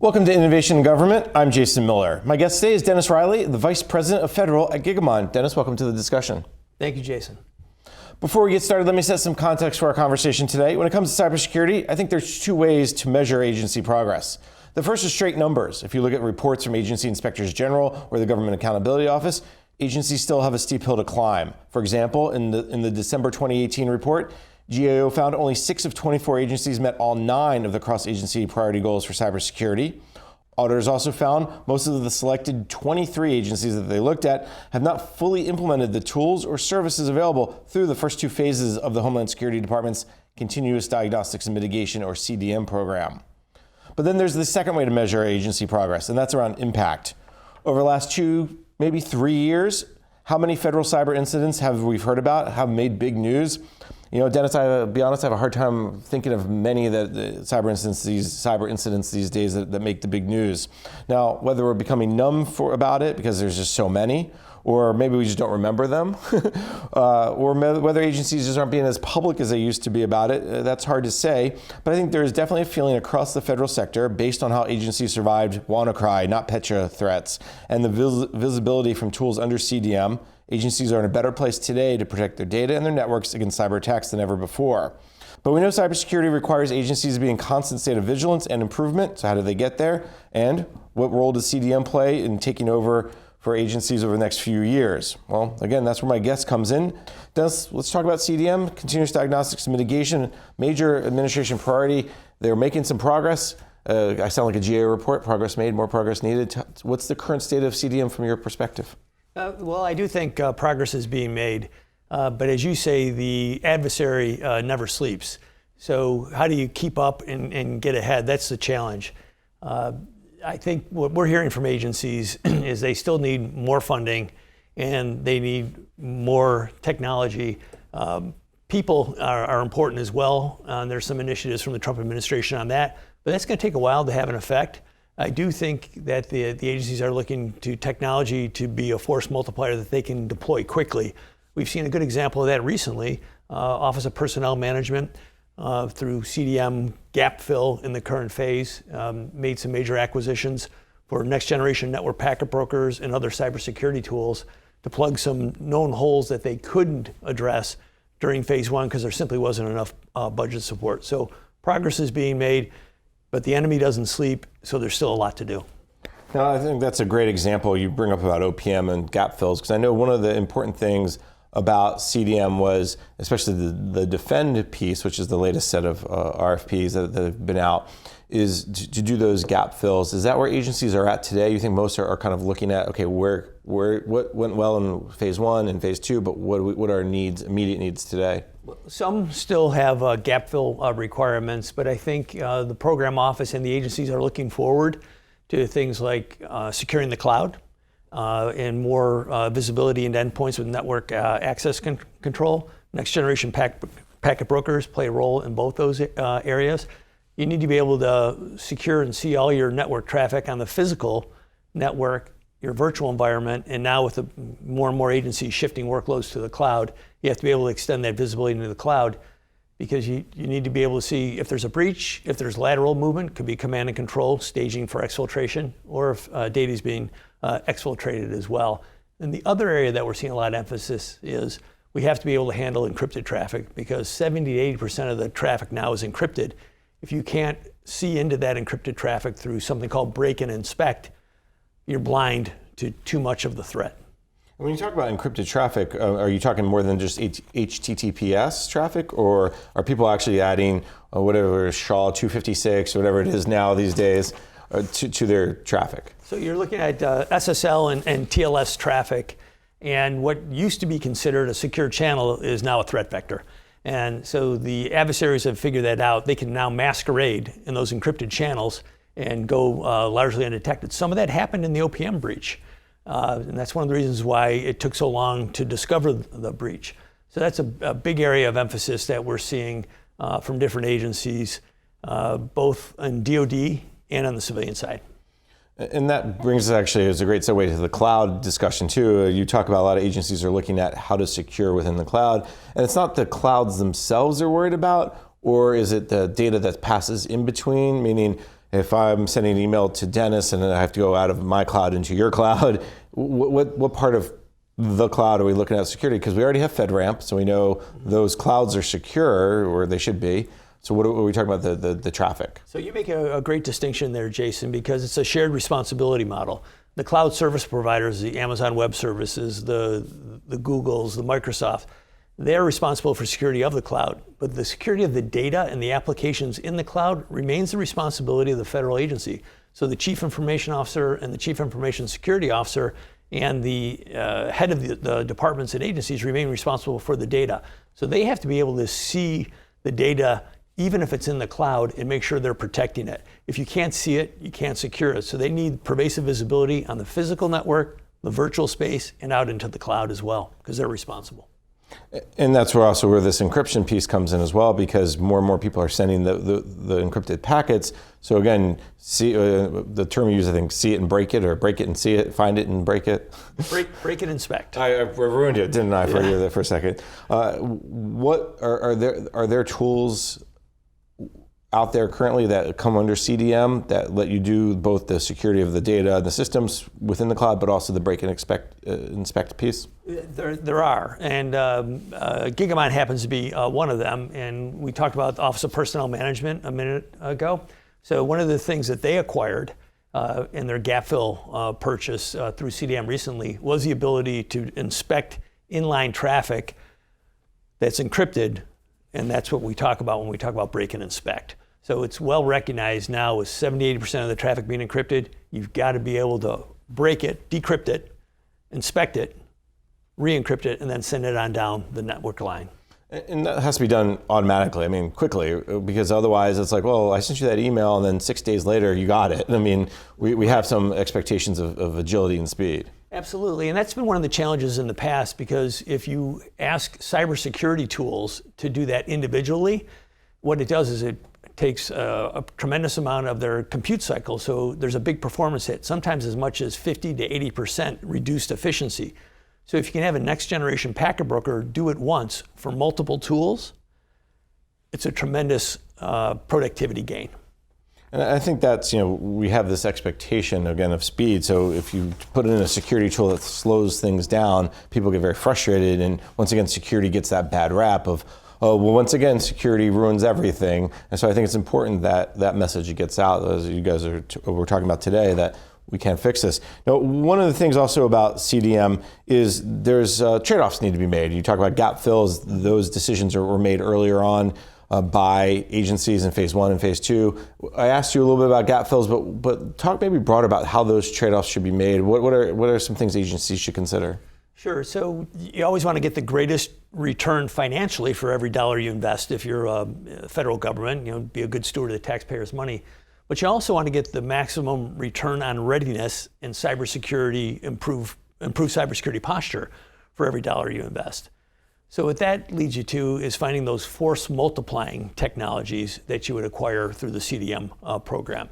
Welcome to Innovation in Government. I'm Jason Miller. My guest today is Dennis Reilly, the Vice President of Federal at Gigamon. Dennis, welcome to the discussion. Thank you, Jason. Before we get started, let me set some context for our conversation today. When it comes to cybersecurity, I think there's two ways to measure agency progress. The first is straight numbers. If you look at reports from agency inspectors general or the Government Accountability Office, agencies still have a steep hill to climb. For example, in the December 2018 report, GAO found only 6 of 24 agencies met all 9 of the cross-agency priority goals for cybersecurity. Auditors also found most of the selected 23 agencies that they looked at have not fully implemented the tools or services available through the first 2 phases of the Homeland Security Department's Continuous Diagnostics and Mitigation, or CDM program. But then there's the second way to measure agency progress, and that's around impact. Over the last 2, maybe 3 years, how many federal cyber incidents have we heard about, have made big news? You know, Dennis, I'll be honest, I have a hard time thinking of many that cyber incidents these days that make the big news. Now, whether we're becoming numb about it because there's just so many, or maybe we just don't remember them, or whether agencies just aren't being as public as they used to be about it, that's hard to say. But I think there is definitely a feeling across the federal sector, based on how agencies survived WannaCry, not Petra threats, and the visibility from tools under CDM. Agencies are in a better place today to protect their data and their networks against cyber attacks than ever before. But we know cybersecurity requires agencies to be in constant state of vigilance and improvement. So how do they get there? And what role does CDM play in taking over for agencies over the next few years? Well, again, that's where my guest comes in. Dennis, let's talk about CDM, Continuous Diagnostics and Mitigation, major administration priority. They're making some progress. I sound like a GA report, progress made, more progress needed. What's the current state of CDM from your perspective? Well, I do think progress is being made, but as you say, the adversary never sleeps. So how do you keep up and get ahead? That's the challenge. I think what we're hearing from agencies is they still need more funding and they need more technology. People are important as well. There's some initiatives from the Trump administration on that, but that's going to take a while to have an effect. I do think that the agencies are looking to technology to be a force multiplier that they can deploy quickly. We've seen a good example of that recently. Office of Personnel Management, through CDM gap fill in the current phase, made some major acquisitions for next generation network packet brokers and other cybersecurity tools to plug some known holes that they couldn't address during phase 1 because there simply wasn't enough budget support. So progress is being made, but the enemy doesn't sleep, so there's still a lot to do. Now, I think that's a great example you bring up about OPM and gap fills, because I know one of the important things about CDM was, especially the defend piece, which is the latest set of RFPs that have been out, is to do those gap fills. Is that where agencies are at today? You think most are kind of looking at, okay, what went well in phase 1 and phase 2, but what are our needs, immediate needs today? Some still have gap fill requirements, but I think the program office and the agencies are looking forward to things like securing the cloud and more visibility into endpoints with network access control. Next generation packet brokers play a role in both those areas. You need to be able to secure and see all your network traffic on the physical network, your virtual environment, and now with more and more agencies shifting workloads to the cloud, you have to be able to extend that visibility into the cloud, because you need to be able to see if there's a breach, if there's lateral movement, could be command and control, staging for exfiltration, or if data is being exfiltrated as well. And the other area that we're seeing a lot of emphasis is we have to be able to handle encrypted traffic, because 70 to 80% of the traffic now is encrypted. If you can't see into that encrypted traffic through something called break and inspect, you're blind to too much of the threat. When you talk about encrypted traffic, are you talking more than just HTTPS traffic, or are people actually adding whatever SHA 256 or whatever it is now these days to their traffic? So you're looking at SSL and TLS traffic, and what used to be considered a secure channel is now a threat vector. And so the adversaries have figured that out. They can now masquerade in those encrypted channels and go largely undetected. Some of that happened in the OPM breach. And that's one of the reasons why it took so long to discover the breach. So that's a big area of emphasis that we're seeing from different agencies, both in DoD and on the civilian side. And that brings us actually, as a great segue to the cloud discussion too. You talk about a lot of agencies are looking at how to secure within the cloud. And it's not the clouds themselves they're worried about, or is it the data that passes in between? Meaning, if I'm sending an email to Dennis and then I have to go out of my cloud into your cloud, what part of the cloud are we looking at security? Because we already have FedRAMP, so we know those clouds are secure, or they should be. So what are we talking about, the traffic? So you make a great distinction there, Jason, because it's a shared responsibility model. The cloud service providers, the Amazon Web Services, the Googles, the Microsoft, they're responsible for security of the cloud. But the security of the data and the applications in the cloud remains the responsibility of the federal agency. So the Chief Information Officer and the Chief Information Security Officer and the head of the departments and agencies remain responsible for the data. So they have to be able to see the data even if it's in the cloud and make sure they're protecting it. If you can't see it, you can't secure it. So they need pervasive visibility on the physical network, the virtual space, and out into the cloud as well, because they're responsible. And that's where this encryption piece comes in as well, because more and more people are sending the encrypted packets. So again, the term you use, I think, see it and break it, or break it and see it, find it and break it. Break it, inspect. I ruined it, didn't I, for you there for a second? What are there tools out there currently that come under CDM that let you do both the security of the data and the systems within the cloud, but also the break and inspect piece? There are, and Gigamon happens to be one of them. And we talked about the Office of Personnel Management a minute ago. So one of the things that they acquired in their gap fill purchase through CDM recently was the ability to inspect inline traffic that's encrypted, and that's what we talk about when we talk about break and inspect. So it's well recognized now, with 70-80% of the traffic being encrypted, you've got to be able to break it, decrypt it, inspect it, re-encrypt it, and then send it on down the network line. And that has to be done automatically, quickly, because otherwise it's like, well, I sent you that email and then 6 days later you got it. We have some expectations of agility and speed. Absolutely, and that's been one of the challenges in the past, because if you ask cybersecurity tools to do that individually, what it does is it takes a tremendous amount of their compute cycle, so there's a big performance hit, sometimes as much as 50 to 80% reduced efficiency. So if you can have a next generation packet broker do it once for multiple tools, it's a tremendous productivity gain. And I think that's, we have this expectation, again, of speed. So if you put in a security tool that slows things down, people get very frustrated. And once again, security gets that bad rap of, oh, well, once again, security ruins everything. And so I think it's important that that message gets out, as you guys we're talking about today, that we can't fix this. Now, one of the things also about CDM is there's trade-offs need to be made. You talk about gap fills; those decisions were made earlier on by agencies in phase 1 and phase 2. I asked you a little bit about gap fills, but talk maybe broad about how those trade-offs should be made. What are some things agencies should consider? Sure. So you always want to get the greatest return financially for every dollar you invest. If you're a federal government, be a good steward of the taxpayers' money. But you also want to get the maximum return on readiness and cybersecurity, improve cybersecurity posture for every dollar you invest. So what that leads you to is finding those force multiplying technologies that you would acquire through the CDM program.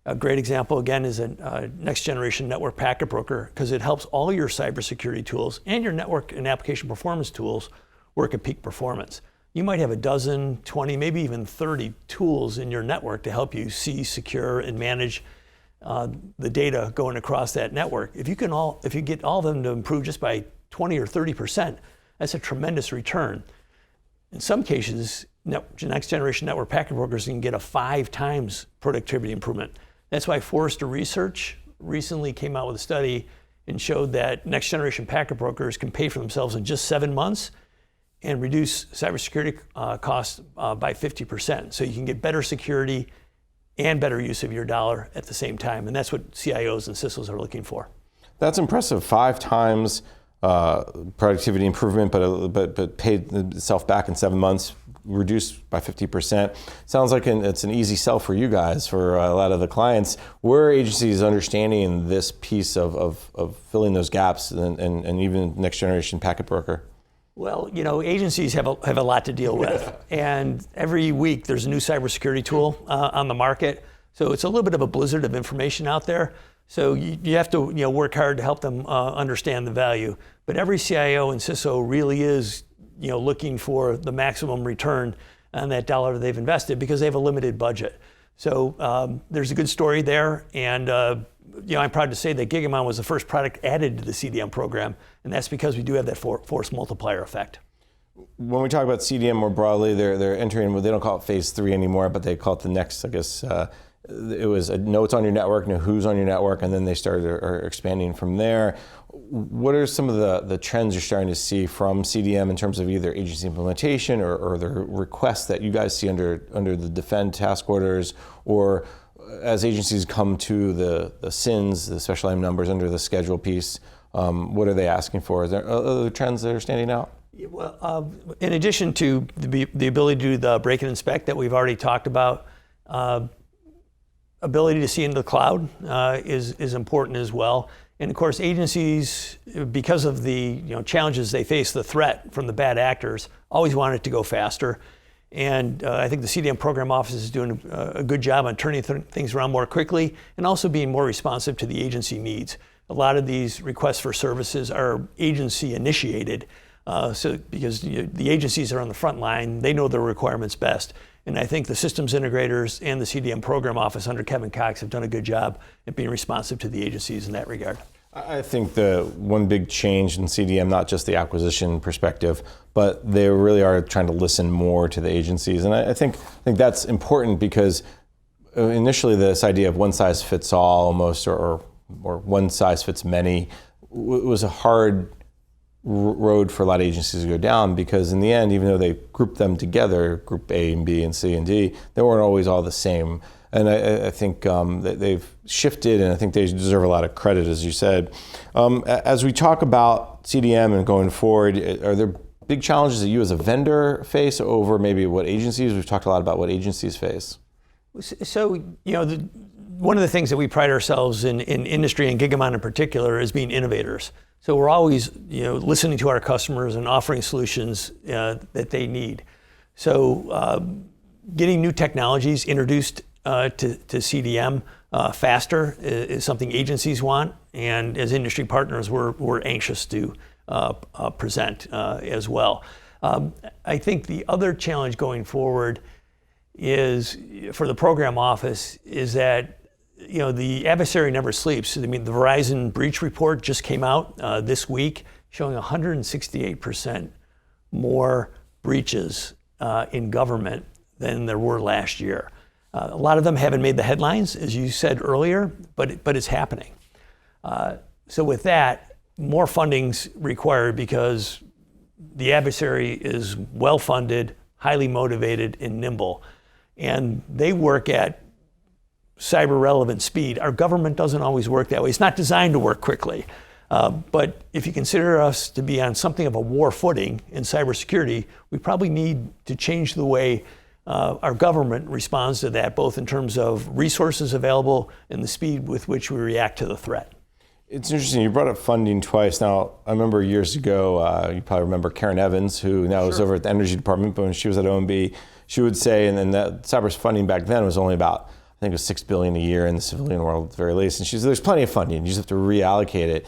A great example, again, is a next generation network packet broker, because it helps all your cybersecurity tools and your network and application performance tools work at peak performance. You might have a dozen, 20, maybe even 30 tools in your network to help you see, secure, and manage the data going across that network. If you get all of them to improve just by 20 or 30%, that's a tremendous return. In some cases, next generation network packet brokers can get a 5 times productivity improvement. That's why Forrester Research recently came out with a study and showed that next generation packet brokers can pay for themselves in just 7 months and reduce cybersecurity costs by 50%. So you can get better security and better use of your dollar at the same time. And that's what CIOs and CISOs are looking for. That's impressive. 5 times productivity improvement, but paid itself back in 7 months, reduced by 50%. Sounds like it's an easy sell for you guys, for a lot of the clients. Where are agencies understanding this piece of filling those gaps, and even next generation packet broker? Well, agencies have a lot to deal with, and every week there's a new cybersecurity tool on the market. So it's a little bit of a blizzard of information out there. So you have to work hard to help them understand the value. But every CIO and CISO really is looking for the maximum return on that dollar they've invested, because they have a limited budget. So there's a good story there, and I'm proud to say that Gigamon was the first product added to the CDM program, and that's because we do have that force multiplier effect. When we talk about CDM more broadly, they're entering what they don't call it phase 3 anymore, but they call it the next, I guess, it was know what's on your network, know who's on your network, and then they started expanding from there. What are some of the trends you're starting to see from CDM in terms of either agency implementation or the requests that you guys see under the Defend task orders, or as agencies come to the SINs, the special item numbers under the schedule piece, what are they asking for? Is there other trends that are standing out? Well, in addition to the ability to do the break and inspect that we've already talked about, ability to see into the cloud is important as well. And of course, agencies, because of the challenges they face, the threat from the bad actors, always want it to go faster. And I think the CDM program office is doing a good job on turning things around more quickly and also being more responsive to the agency needs. A lot of these requests for services are agency initiated. Because the agencies are on the front line, they know their requirements best. And I think the systems integrators and the CDM program office under Kevin Cox have done a good job at being responsive to the agencies in that regard. I think the one big change in CDM, not just the acquisition perspective, but they really are trying to listen more to the agencies. And I think that's important because initially this idea of one size fits all almost, or one size fits many, was a hard road for a lot of agencies to go down, because in the end, even though they grouped them together, group A and B and C and D, they weren't always all the same. And I think that they've shifted, and I think they deserve a lot of credit, as you said. As we talk about CDM and going forward, are there big challenges that you as a vendor face over maybe what agencies? We've talked a lot about what agencies face. So, one of the things that we pride ourselves in industry, and Gigamon in particular, is being innovators. So we're always, listening to our customers and offering solutions that they need. So getting new technologies introduced to CDM faster is something agencies want, and as industry partners, we're anxious to present as well. I think the other challenge going forward is, for the program office, is that the adversary never sleeps. I mean, the Verizon breach report just came out this week, showing 168% more breaches in government than there were last year. A lot of them haven't made the headlines, as you said earlier, but it's happening. So with that, more funding's required because the adversary is well-funded, highly motivated, and nimble. And they work at cyber-relevant speed. Our government doesn't always work that way. It's not designed to work quickly. But if you consider us to be on something of a war footing in cybersecurity, we probably need to change the way our government responds to that, both in terms of resources available and the speed with which we react to the threat. It's interesting, you brought up funding twice. Now, I remember years ago, you probably remember Karen Evans, who now is over at the Energy Department, but when she was at OMB, she would say, and then that cyber funding back then was only about, I think it was $6 billion a year in the civilian world at the very least. And she said, there's plenty of funding, you just have to reallocate it.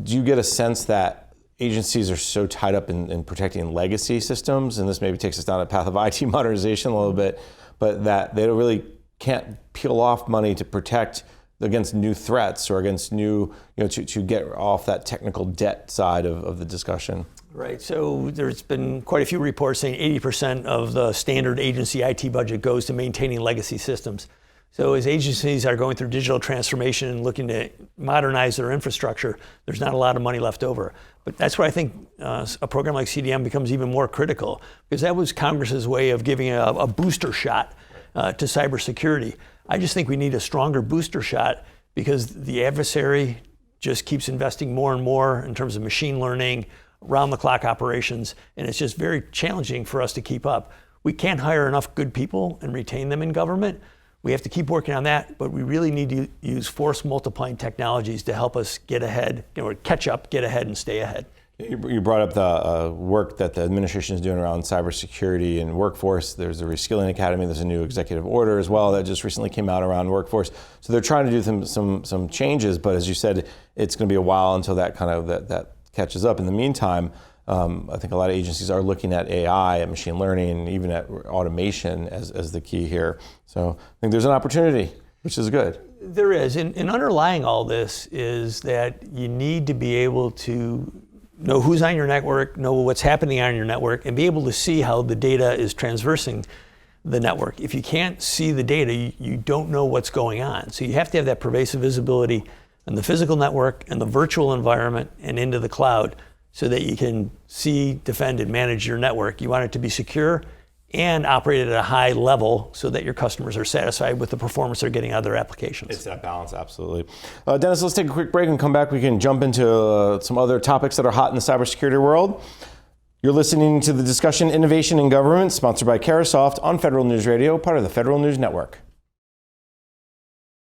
Do you get a sense that agencies are so tied up in protecting legacy systems, and this maybe takes us down a path of IT modernization a little bit, but that they really can't peel off money to protect against new threats or against new, to get off that technical debt side of the discussion? Right, so there's been quite a few reports saying 80% of the standard agency IT budget goes to maintaining legacy systems. So as agencies are going through digital transformation and looking to modernize their infrastructure, there's not a lot of money left over. But that's where I think a program like CDM becomes even more critical, because that was Congress's way of giving a booster shot to cybersecurity. I just think we need a stronger booster shot, because the adversary just keeps investing more and more in terms of machine learning, round-the-clock operations, and it's just very challenging for us to keep up. We can't hire enough good people and retain them in government. We have to keep working on that, but we really need to use force multiplying technologies to help us get ahead, or catch up, get ahead, and stay ahead. You brought up the work that the administration is doing around cybersecurity and workforce. There's a reskilling academy. There's a new executive order as well that just recently came out around workforce. So they're trying to do some changes, but as you said, it's going to be a while until that catches up. In the meantime, I think a lot of agencies are looking at AI, at machine learning, and even at automation as the key here. So I think there's an opportunity, which is good. There is, and underlying all this is that you need to be able to know who's on your network, know what's happening on your network, and be able to see how the data is transversing the network. If you can't see the data, you don't know what's going on. So you have to have that pervasive visibility in the physical network and the virtual environment and into the cloud so that you can see, defend, and manage your network. You want it to be secure and operate at a high level so that your customers are satisfied with the performance they're getting out of their applications. It's that balance, absolutely. Dennis, let's take a quick break and come back. We can jump into some other topics that are hot in the cybersecurity world. You're listening to the discussion Innovation in Government, sponsored by Carahsoft on Federal News Radio, part of the Federal News Network.